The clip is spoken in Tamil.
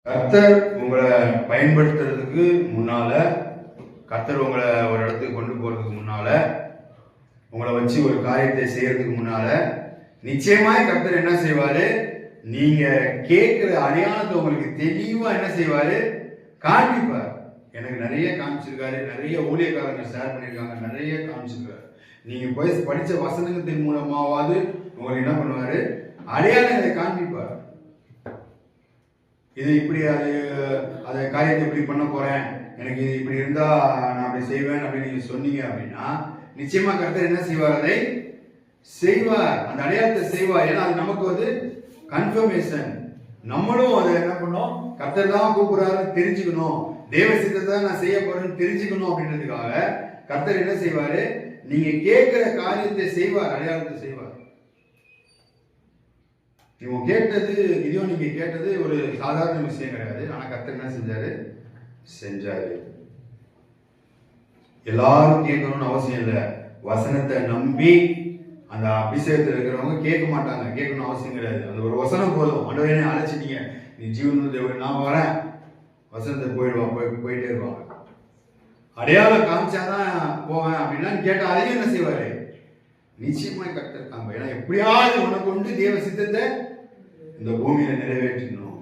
கர்த்தர் உங்களை பயன்படுத்துறதுக்கு முன்னால, கர்த்தர் உங்களை ஒரு இடத்துக்கு கொண்டு போறதுக்கு முன்னால, உங்களை வச்சு ஒரு காரியத்தை செய்யறதுக்கு முன்னால, நிச்சயமாய் கர்த்தர் என்ன செய்வாரு? நீங்க கேட்கிற அடையாளத்தை உங்களுக்கு தெளிவா என்ன செய்வாரு? காண்பிப்பார். எனக்கு நிறைய காமிச்சிருக்காரு, நிறைய ஊழியக்காரங்க ஷேர் பண்ணியிருக்காங்க, நிறைய காமிச்சிருக்காரு. நீங்க போய் படிச்ச வசனத்தின் மூலமாவது உங்களுக்கு என்ன பண்ணுவாரு? அடையாளங்களை காண்பிப்பார். இது இப்படி அதை காரியத்தை இப்படி பண்ண போறேன், எனக்கு இது இப்படி இருந்தா நான் அப்படி செய்வேன் அப்படின்னு நீங்க சொன்னீங்க அப்படின்னா நிச்சயமா கர்த்தர் என்ன செய்வார்? அதை செய்வார், அந்த அடையாளத்தை செய்வார். ஏன்னா அது நமக்கு வந்து கன்ஃபர்மேஷன். நம்மளும் அதை என்ன பண்ணோம்? கர்த்தர் தான் கூப்பிடுறாரு தெரிஞ்சுக்கணும், தேவ சித்தத்தை நான் செய்ய போறேன்னு தெரிஞ்சுக்கணும் அப்படின்றதுக்காக கர்த்தர் என்ன செய்வாரு? நீங்க கேட்கிற காரியத்தை செய்வார், அடையாளத்தை செய்வார். நீங்க கேட்டது இதுவும் நீங்க கேட்டது ஒரு சாதாரண விஷயம் கிடையாது. ஆனா கர்த்தர் என்ன செஞ்சாரு? செஞ்சாரு. எல்லாரும் கேட்கணும்னு அவசியம் இல்லை. வசனத்தை நம்பி அந்த அபிஷேகத்தில் இருக்கிறவங்க கேட்க மாட்டாங்க, கேட்கணும் அவசியம் கிடையாது. அந்த ஒரு வசனம் போதும். ஆண்டவரே அழைச்சிட்டீங்க, நீ ஜீவன் நான் வரேன், வசனத்தை போயிட்டே இருப்பாங்க. அடையாளம் காமிச்சாதான் போவேன் அப்படின்னா கேட்டா அதையும் என்ன செய்வாரு? நிச்சயமா கர்த்தர் காண்பார். ஏன்னா எப்படியாவது உனக்கு கொண்டு தேவ சித்தத்தை இந்த பூமியில நிறைவேற்றணும்.